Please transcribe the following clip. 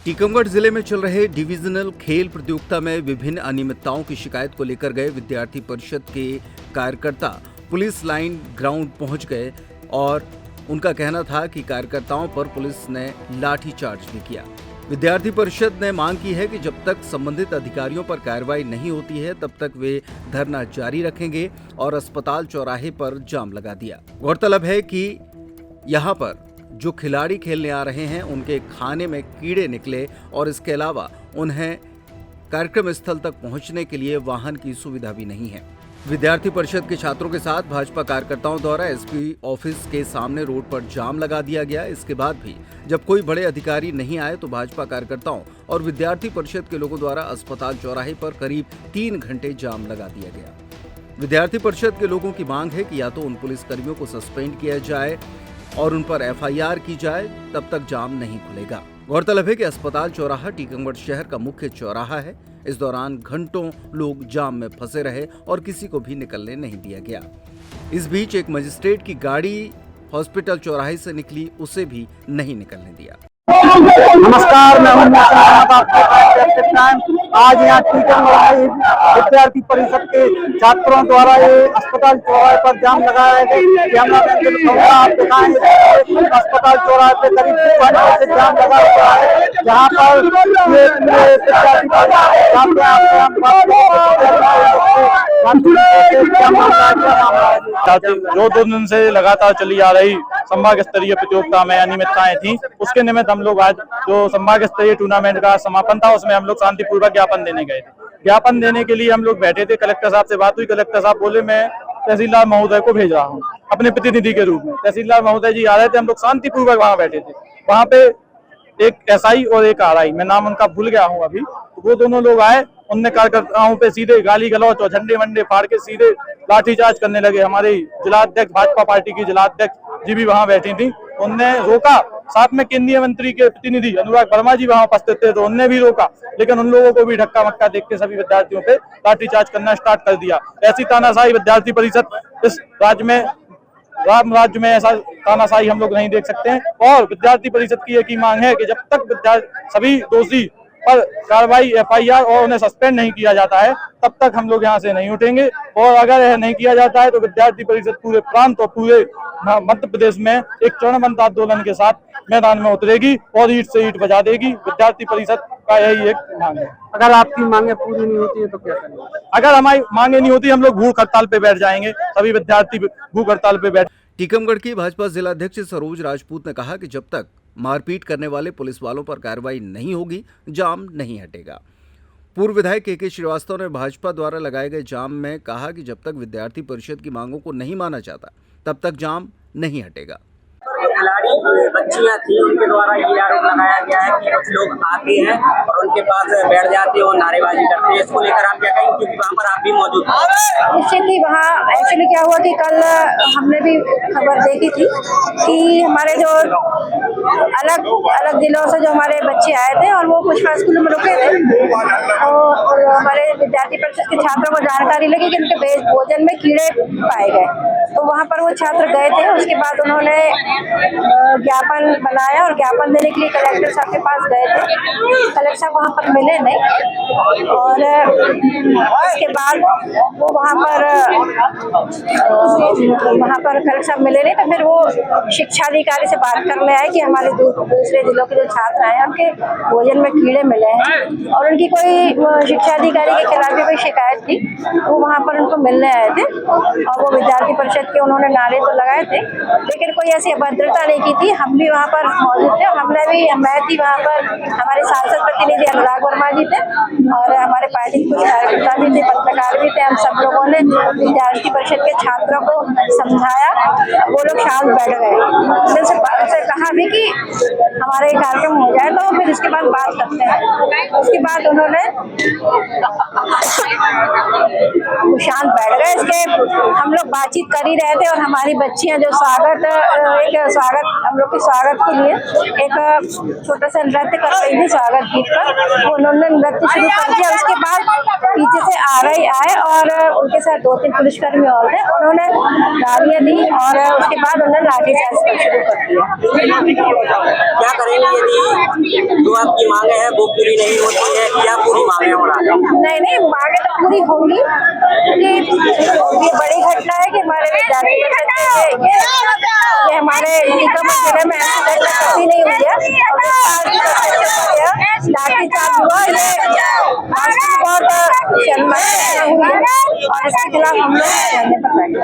टीकमगढ़ जिले में चल रहे डिविजनल खेल प्रतियोगिता में विभिन्न अनियमितताओं की शिकायत को लेकर गए विद्यार्थी परिषद के कार्यकर्ता पुलिस लाइन ग्राउंड पहुंच गए और उनका कहना था कि कार्यकर्ताओं पर पुलिस ने लाठीचार्ज भी किया। विद्यार्थी परिषद ने मांग की है कि जब तक संबंधित अधिकारियों पर कार्रवाई नहीं होती है तब तक वे धरना जारी रखेंगे और अस्पताल चौराहे पर जाम लगा दिया। गौरतलब है कि यहाँ पर जो खिलाड़ी खेलने आ रहे हैं उनके खाने में कीड़े निकले और इसके अलावा उन्हें कार्यक्रम स्थल तक पहुंचने के लिए वाहन की सुविधा भी नहीं है। विद्यार्थी परिषद के छात्रों के साथ भाजपा कार्यकर्ताओं द्वारा एसपी ऑफिस के सामने रोड पर जाम लगा दिया गया। इसके बाद भी जब कोई बड़े अधिकारी नहीं आए तो भाजपा कार्यकर्ताओं और विद्यार्थी परिषद के लोगों द्वारा अस्पताल चौराहे पर करीब 3 घंटे जाम लगा दिया गया। विद्यार्थी परिषद के लोगों की मांग है कि या तो उन पुलिस कर्मियों को सस्पेंड किया जाए और उन पर एफआईआर की जाए, तब तक जाम नहीं खुलेगा। गौरतलब है कि अस्पताल चौराहा टीकमगढ़ शहर का मुख्य चौराहा है। इस दौरान घंटों लोग जाम में फंसे रहे और किसी को भी निकलने नहीं दिया गया। इस बीच एक मजिस्ट्रेट की गाड़ी हॉस्पिटल चौराहे से निकली, उसे भी नहीं निकलने दिया। नमस्कार, मैं हूं आज यहाँ टीकमगढ़ विद्यार्थी परिषद के छात्रों द्वारा ये अस्पताल चौराहे पर जाम लगाया गया। आप दिखाएंगे अस्पताल चौराहे पे करीब 2 घंटे से जाम लगा हुआ है, जहाँ पर जो 2 दिन से लगातार चली आ रही संभाग स्तरीय प्रतियोगिता में अनियमितताएं थी, उसके निमित्त हम लोग आज जो संभाग स्तरीय टूर्नामेंट का समापन था उसमें हम लोग शांतिपूर्वक ज्ञापन देने गए थे। ज्ञापन देने के लिए हम लोग बैठे थे, कलेक्टर साहब से बात हुई। कलेक्टर साहब बोले मैं तहसीलदार महोदय को भेज रहा हूँ अपने प्रतिनिधि के रूप में। तहसीलदार महोदय जी आ रहे थे, हम लोग शांतिपूर्वक वहाँ बैठे थे। वहाँ पे एक एसआई और एक आरआई, मैं नाम उनका भूल गया हूँ अभी, तो वो दोनों लोग आए। उनने कार्यकर्ताओं पे सीधे गाली गलौच और झंडे वंडे फाड़ के सीधे लाठीचार्ज करने लगे। हमारे जिलाध्यक्ष भाजपा पार्टी की जिलाध्यक्ष जी भी वहाँ बैठी थी, उनने रोका। साथ में केंद्रीय मंत्री के प्रतिनिधि अनुराग वर्मा जी वहाँ उपस्थित थे, तो उनने भी रोका, लेकिन उन लोगों को भी धक्का मक्का देख के सभी विद्यार्थियों पे लाठीचार्ज करना स्टार्ट कर दिया। ऐसी तानाशाही विद्यार्थी परिषद इस राज्य में, राम राज्य में ऐसा तानाशाही हम लोग नहीं देख सकते हैं। और विद्यार्थी परिषद की एक ही मांग है कि जब तक सभी दोषी पर कार्रवाई एफआईआर और उन्हें सस्पेंड नहीं किया जाता है तब तक हम लोग यहाँ से नहीं उठेंगे। और अगर यह नहीं किया जाता है तो विद्यार्थी परिषद पूरे प्रांत और पूरे मध्य प्रदेश में एक चरणबद्ध आंदोलन के साथ मैदान में उतरेगी और ईंट से ईंट बजा देगी। विद्यार्थी परिषद का यही एक मांग है। अगर आपकी मांगे पूरी नहीं होती है तो क्या करेंगे? अगर हमारी मांगे नहीं होती हम लोग भूख हड़ताल पे बैठ जाएंगे। सभी विद्यार्थी भूख हड़ताल पे बैठ। टीकमगढ़ की भाजपा जिलाध्यक्ष सरोज राजपूत ने कहा कि जब तक मारपीट करने वाले पुलिस वालों पर कार्रवाई नहीं होगी, जाम नहीं हटेगा। पूर्व विधायक के श्रीवास्तव ने भाजपा द्वारा लगाए गए जाम में कहा कि जब तक विद्यार्थी परिषद की मांगों को नहीं माना जाता तब तक जाम नहीं हटेगा। खिलाड़ी बच्चियां थी, उनके द्वारा ये आरोप लगाया गया है कि कुछ लोग आते हैं और उनके पास बैठ जाते हैं और नारेबाजी करते हैं। इसको लेकर आप क्या कहेंगे, क्योंकि वहाँ पर आप भी मौजूद हैं? निश्चित ही वहाँ एक्चुअली क्या हुआ कि कल हमने भी खबर देखी थी कि हमारे जो अलग अलग जिलों से जो हमारे बच्चे आए थे और वो पुष्पा स्कूल में रुके थे, और हमारे विद्यार्थी परिषद के छात्रों को जानकारी लगी कि उनके भोजन में कीड़े पाए गए, तो वहाँ पर वो छात्र गए थे। उसके बाद उन्होंने ज्ञापन बनाया और ज्ञापन देने के लिए कलेक्टर साहब के पास गए थे। कलेक्टर साहब वहाँ पर मिले नहीं और उसके बाद वो वहाँ पर कलेक्टर साहब मिले नहीं, तो फिर वो शिक्षा अधिकारी से बात करने आए कि हमारे दूसरे जिलों के जो छात्र आए उनके भोजन में कीड़े मिले हैं और उनकी कोई शिक्षा अधिकारी के खिलाफ भी कोई शिकायत थी, वो वहाँ पर उनको मिलने आए थे। और वो विद्यार्थी परिषद के उन्होंने नारे तो लगाए थे, लेकिन कोई ऐसी अभद्रता नहीं की थी। हम भी वहाँ पर मौजूद थे, मैं थी वहाँ पर, हमारे सांसद प्रतिनिधि अनुराग वर्मा जी थे और हमारे पार्टी के कुछ कार्यकर्ता भी थे, पत्रकार भी थे। हम सब लोगों ने विद्यार्थी परिषद के छात्रों को समझाया, वो लोग शांत बैठ गए। उनसे कहा भी कि हमारे कार्यक्रम हो जाए तो फिर उसके बाद बात करते हैं। उसके बाद उन्होंने शांत बैठ गए। इसके हम लोग बातचीत कर ही रहे थे और हमारी बच्चियां जो स्वागत हम लोग के स्वागत के लिए एक छोटा सा नृत्य कर रही थी स्वागत गीत पर, उन्होंने नृत्य शुरू कर दिया। उसके बाद पीछे से RI आए और उनके साथ 2-3 पुलिसकर्मी और थे, उन्होंने गालियां दी और उसके बाद उन्होंने लाठीचार्ज शुरू कर दिया। क्या करेंगे यदि जो आपकी मांगे है वो पूरी नहीं होती है? क्या पूरी मांगे हो रहा है? नहीं मांगे तो पूरी होंगी, क्योंकि ये बड़ी घटना है कि हमारे विद्यार्थी ये हमारे टीकमगढ़ जिले में ऐसी घटना कभी नहीं हुई है। लाठीचार्ज हुआ, ये बहुत शर्मनाक हुई है और इसके खिलाफ हम लोग धरने पर बैठे।